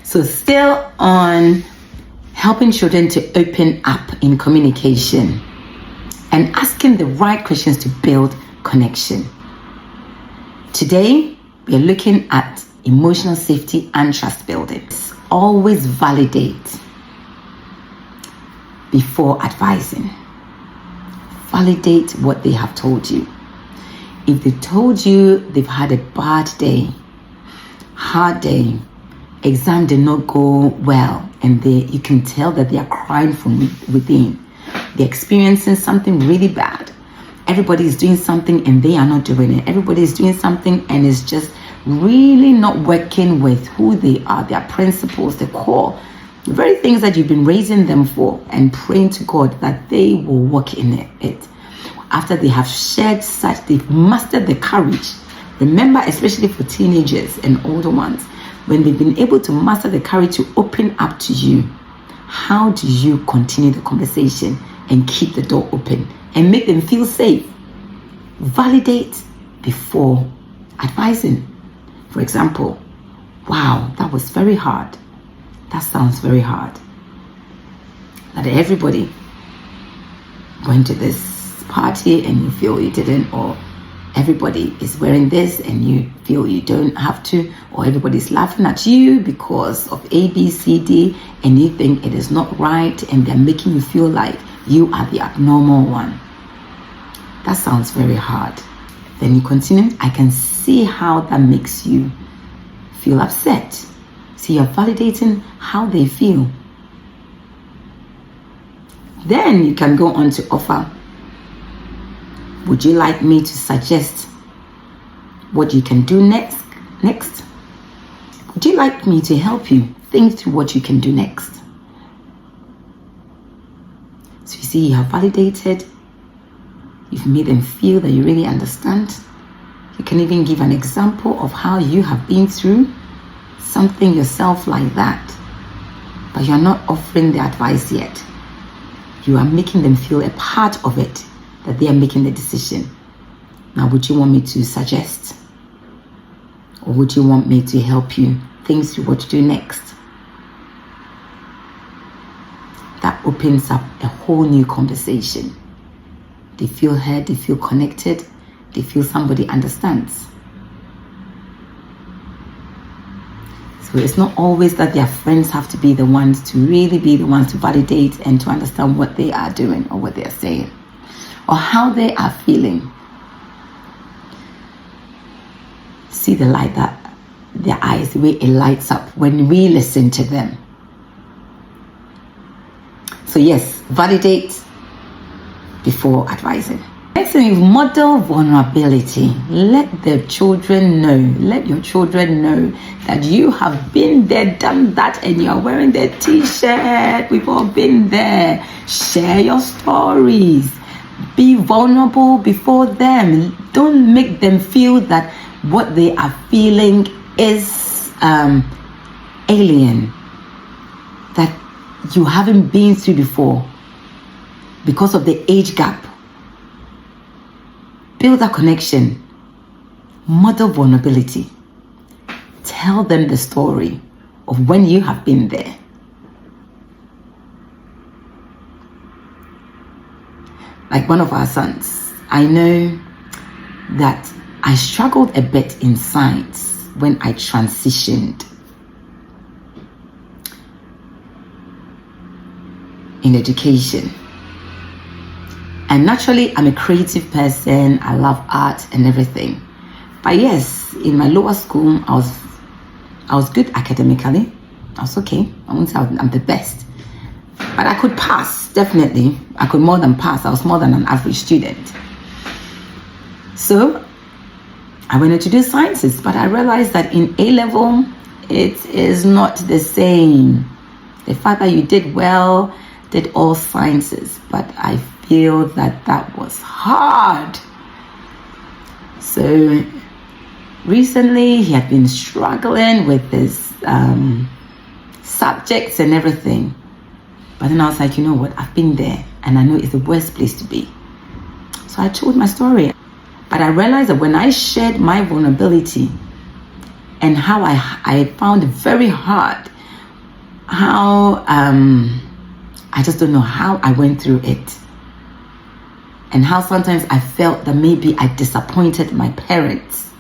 So still on helping children to open up in communication and asking the right questions to build connection. Today, we are looking at emotional safety and trust building. Always validate before advising. Validate what they have told you. If they told you they've had a bad day, hard day, exam did not go well, and you can tell that they are crying from within. They're experiencing something really bad. Everybody is doing something and they are not doing it. Everybody is doing something and it's just really not working with who they are, their principles, the core, the very things that you've been raising them for, and praying to God that they will walk in it. After they have shared such, they've mastered the courage. Remember, especially for teenagers and older ones, when they've been able to master the courage to open up to you, how do you continue the conversation and keep the door open and make them feel safe? Validate before advising. For example, wow, that was very hard. That sounds very hard. That everybody went to this party and you feel you didn't, or everybody is wearing this and you feel you don't have to, or everybody's laughing at you because of A, B, C, D, and you think it is not right, and they're making you feel like you are the abnormal one. That sounds very hard. Then you continue. I can see how that makes you feel upset. So you're validating how they feel. Then you can go on to offer, would you like me to suggest what you can do next? Would you like me to help you think through what you can do next? So you see, you have validated. You've made them feel that you really understand. You can even give an example of how you have been through something yourself like that, but you're not offering the advice yet. You are making them feel a part of it, that they are making the decision. Now, would you want me to suggest? Or would you want me to help you think through what to do next? That opens up a whole new conversation. They feel heard, they feel connected, they feel somebody understands. So it's not always that their friends have to be the ones to really be the ones to validate and to understand what they are doing or what they are saying or how they are feeling. See the light that their eyes, the way it lights up when we listen to them. So yes, validate before advising. Next thing, model vulnerability. Let the children know, let your children know that you have been there, done that, and you're wearing the t-shirt. We've all been there. Share your stories. Be vulnerable before them. Don't make them feel that what they are feeling is alien, that you haven't been through before because of the age gap. Build that connection. Model vulnerability. Tell them the story of when you have been there. Like one of our sons, I know that I struggled a bit in science when I transitioned in education. And naturally, I'm a creative person. I love art and everything. But yes, in my lower school, I was good academically. I was okay. I won't say I'm the best. But I could pass, definitely. I could more than pass. I was more than an average student. So I went to do sciences, but I realized that in A-level, it is not the same. The fact that you did well, did all sciences, but I feel that was hard. So recently he had been struggling with his subjects and everything. But then I was like, you know what, I've been there and I know it's the worst place to be. So I told my story. But I realized that when I shared my vulnerability and how I found it very hard how I just don't know how I went through it, and how sometimes I felt that maybe I disappointed my parents.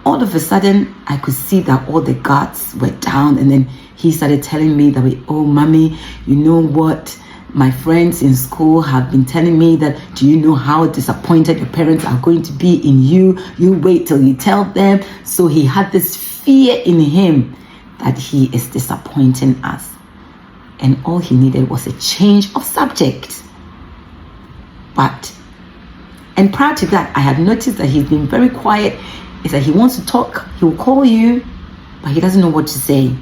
All of a sudden, I could see that all the guards were down, and then he started telling me that, oh, mommy, you know what? My friends in school have been telling me that, do you know how disappointed your parents are going to be in you? You wait till you tell them. So he had this fear in him that he is disappointing us. And all he needed was a change of subject. And prior to that, I had noticed that he's been very quiet. Is that he wants to talk, he will call you, but he doesn't know what to say.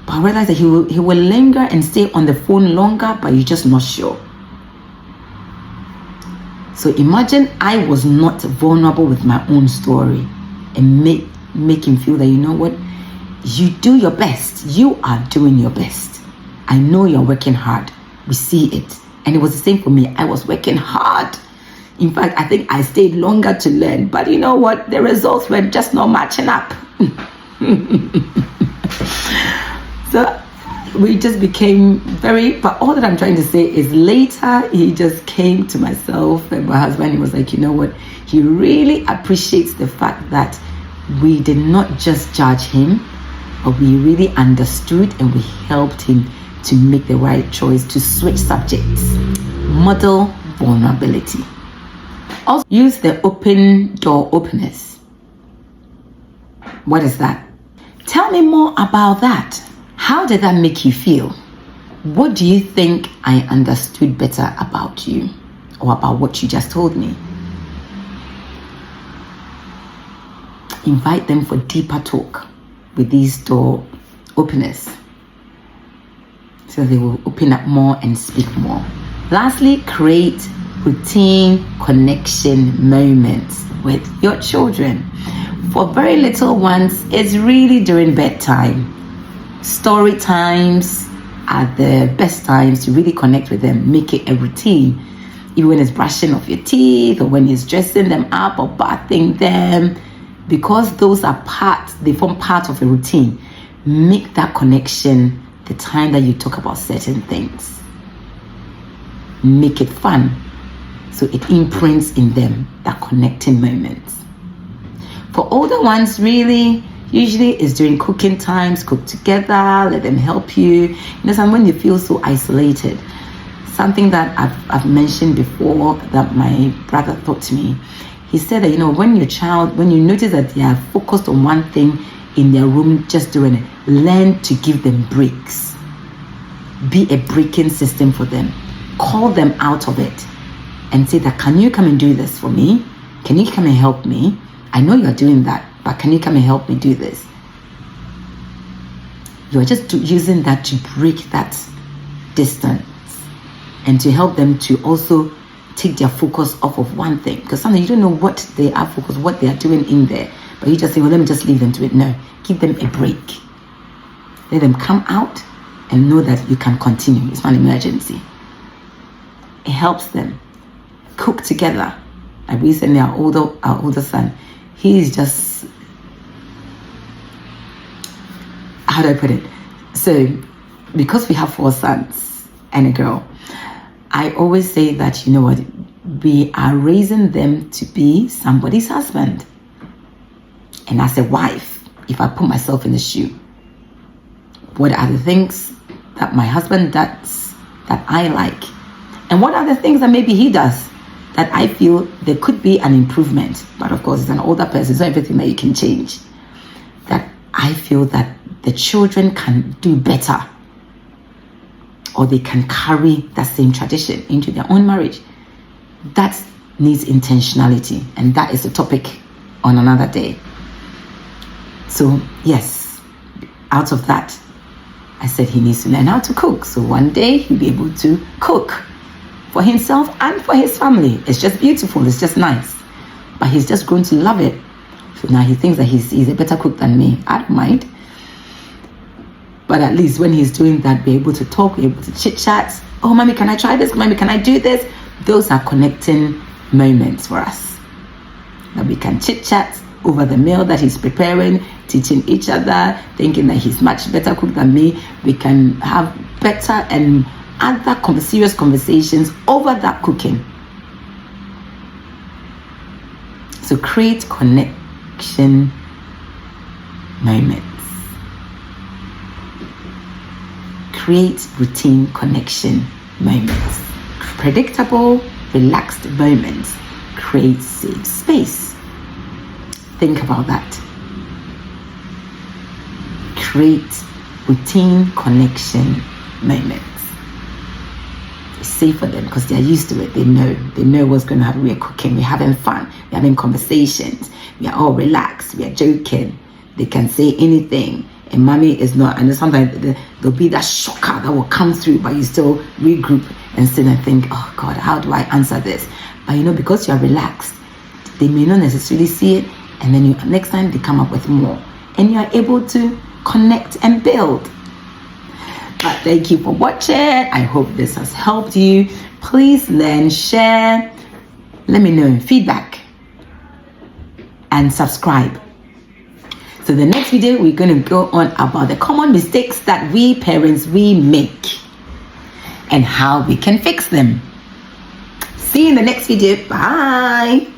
But I realized that he will linger and stay on the phone longer, but you're just not sure. So imagine I was not vulnerable with my own story and make him feel that, you know what, you do your best. You are doing your best. I know you're working hard. We see it. And it was the same for me. I was working hard. In fact, I think I stayed longer to learn. But you know what? The results were just not matching up. So we just became but all that I'm trying to say is later he just came to myself and my husband. He was like, you know what? He really appreciates the fact that we did not just judge him, but we really understood and we helped him to make the right choice, to switch subjects. Model vulnerability. Also, use the open door openers. What is that? Tell me more about that. How did that make you feel? What do you think I understood better about you or about what you just told me? Invite them for deeper talk with these door openers, so they will open up more and speak more. Lastly, create routine connection moments with your children. For very little ones, it's really during bedtime. Story times are the best times to really connect with them. Make it a routine. Even when it's brushing off your teeth or when it's dressing them up or bathing them, because those are they form part of a routine. Make that connection the time that you talk about certain things. Make it fun, so it imprints in them that connecting moments. For older ones, really, usually it's during cooking times. Cook together, let them help you. You know, when you feel so isolated. Something that I've mentioned before that my brother taught me. He said that, you know, when you notice that they are focused on one thing in their room, just doing it, learn to give them breaks. Be a breaking system for them. Call them out of it and say that, can you come and do this for me? Can you come and help me? I know you're doing that, but can you come and help me do this? You're just using that to break that distance and to help them to also take their focus off of one thing. Because sometimes you don't know what they are focused, what they are doing in there. But you just say, well, let me just leave them to it. No, give them a break. Let them come out and know that you can continue. It's not an emergency. It helps them. Cook together. Like recently, our older son, he's just, how do I put it? So, because we have 4 sons and a girl, I always say that, you know what, we are raising them to be somebody's husband. And as a wife, if I put myself in the shoe, what are the things that my husband does that I like? And what are the things that maybe he does that I feel there could be an improvement? But of course, it's an older person, so everything that you can change. That I feel that the children can do better, or they can carry that same tradition into their own marriage. That needs intentionality, and that is a topic on another day. So yes, out of that, I said he needs to learn how to cook. So one day he'll be able to cook for himself and for his family. It's just beautiful, it's just nice. But he's just grown to love it. So now he thinks that he's a better cook than me. I don't mind. But at least when he's doing that, be able to talk, be able to chit chat. Oh, mommy, can I try this? Mommy, can I do this? Those are connecting moments for us. That we can chit chat over the meal that he's preparing, teaching each other, thinking that he's much better cook than me. We can have better and other serious conversations over that cooking. So create connection moments. Create routine connection moments. Predictable, relaxed moments. Create safe space. Think about that. Create routine connection moments. It's safe for them because they're used to it. They know what's going to happen. We're cooking, we're having fun, we're having conversations, we are all relaxed, we are joking. They can say anything, and mommy is not. And sometimes there'll be that shocker that will come through, but you still regroup and sit and think, oh God, how do I answer this? But because you're relaxed, they may not necessarily see it, and then next time they come up with more, and you are able to connect and build. But thank you for watching. I hope this has helped you. Please learn, share, let me know feedback, and subscribe. So the next video, we're going to go on about the common mistakes that we parents make and how we can fix them. See you in the next video. Bye.